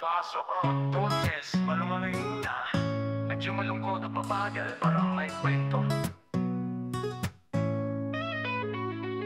Pasok ang boses, malungayin na. Medyo malungkot at pabagal, parang may kwento.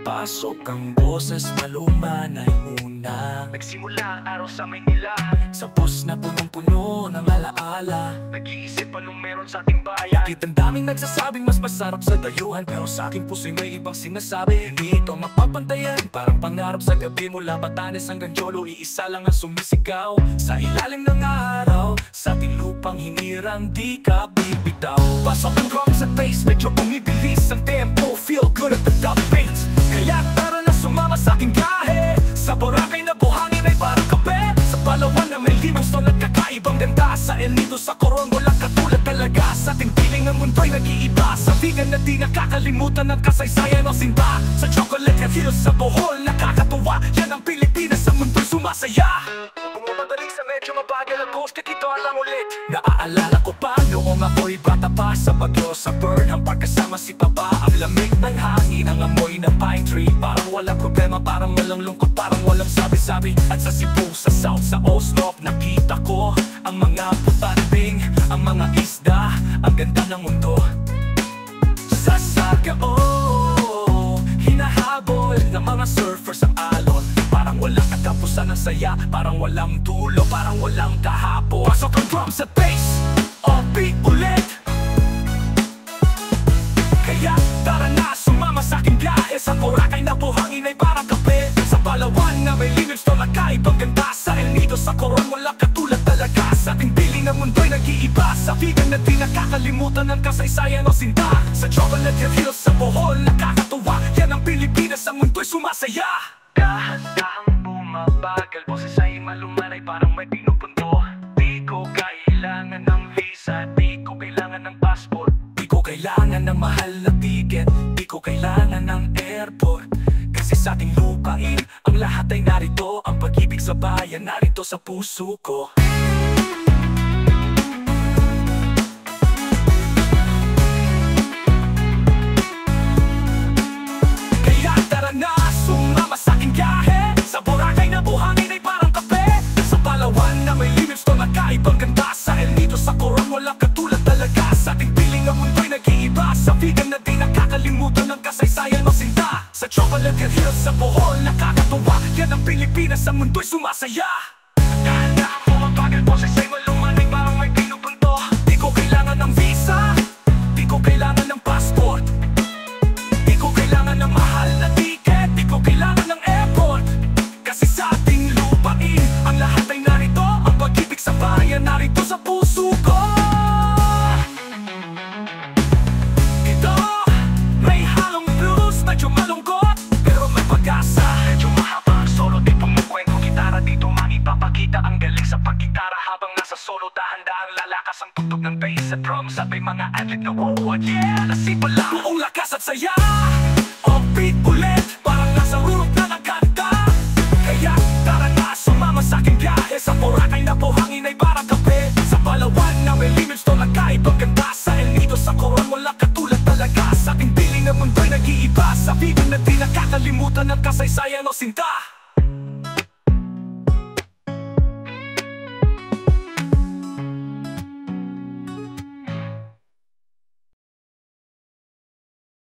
Pasok ang boses, malumanay muna. Nagsimula ang araw sa Maynila, Sa bus na punong-puno ng alaala. nag-iisip anong meron sa ating bayan. Bakit ang daming nagsasabing mas masarap sa dayuhan, pero sa aking puso'y may ibang sinasabi. Hindi ito mapapantayan, parang pangarap sa gabi. Mula Batanes hanggang Jolo, iisa lang ang sumisigaw. Sa ilalim ng araw, sa ating lupang hinirang di ka bibitaw. Pasok ang drums at bass, medyo bumibilis ang tempo. Feel good at the top beats, kaya tara na sumama sa aking gahe. Sa Boracay na buhangin ay parang kape. Sa Palawan na may limang stone at kakaibang ganda. Sa El Nido, sa Coron, walang katulad talaga. Sa ating piling ang mundo'y nag-iiba. Sa vegan na di nakakalimutan ang kasaysayan o simba. Sa Chocolate Hills, sa Bohol, nakakatuwa. Yan ang Pilipinas, sa mundo'y sumasaya. Bumabalik sa medyo mabagal ang post, ito alam ulit. Naaalala ko pa noong ako'y bata pa. Sa Bagyo, sa Burnham Park, kasama si Papa. Ang lamig ng hangin, ang amoy ng pine tree. Parang walang problema, parang walang lungkot, parang walang sabi-sabi. At sa Cebu, sa South, sa Oslo, nakita ko ang mga putanding, ang mga isda, ang ganda ng mundo. Sa Sagao, hinahabol ng mga surfers ang alon. Parang walang katapusan ng saya, parang walang dulo, parang walang kahapon. Pasok ang drums at bass, upbeat ulit. Kaya tara na, sumama sa aking biyahe. Sa Boracay na buhangin ay parang kape. Sa Palawan na may limits to nakaibang ganda. Sa El Nido, sa Coron, wala katulad talaga. Sa ating piling ang mundo'y nag-iiba. Sa vegan na di nakakalimutan ang kasaysayan o sinta. Sa Chocolate Hills, sa Bohol, nakakatuwa. Yan ang Pilipinas, ang mundo'y sumasaya. Dahan-dahang bumabagal, boses ay malumanay, parang may pinupunto. Di ko kailangan ng visa, di ko kailangan ng passport. Di ko kailangan ng mahal na ticket, di ko kailangan ng airport. Kasi sa ating lupain, ang lahat ay narito. Ang pag-ibig sa bayan, narito sa puso ko. Kaya tara na, sumama sa aking biyahe. Sa Boracay na buhangin ay parang kape. Sa Palawan na may limits to nakaibang ganda. Sa El Nido, sa Coron, walang katulad talaga. Sa ating piling ang mundo'y nag-iiba. Sa vegan na di nakakalimutan ang kasaysayan o sinta. Sa Chocolate Hills, sa Bohol, nakakatuwa. Yan ang Pilipinas, ang mundo'y sumasaya. Dahan-dahang bumabagal, boses ay malumanay, parang may pinupunto. Di ko kailangan ng visa, di ko kailangan ng passport. Di ko kailangan ng mahal na ticket, di ko kailangan ng airport. Kasi sa ating lupain, ang lahat ay narito. Ang pag-ibig sa bayan, narito sa puso ko. Ito, may halong blues, medyo malungkot, pero may pag-asa. Medyo mahaba ang solo, di pumukwento gitara. Dito maipapakita ang galing sa paggitara. Habang nasa solo, dahan-dahang lalakas ang tugtog ng bass at drums. At may mga adlib na wow, yeah, nasipala. Buong lakas at saya, upbeat ulit, parang nasa rurok na nagkanta. Kaya tara na, sumama sa aking biyahe. Sa Boracay na buhangin ay parang kape. Sa Palawan na may limits to nakaibang ganda. Sa El Nido, sa Coron, wala katulad talaga. Sa ating piling ang mundo'y nag-iiba. Sa vegan na di nakakalimutan ang kasaysayan o sinta.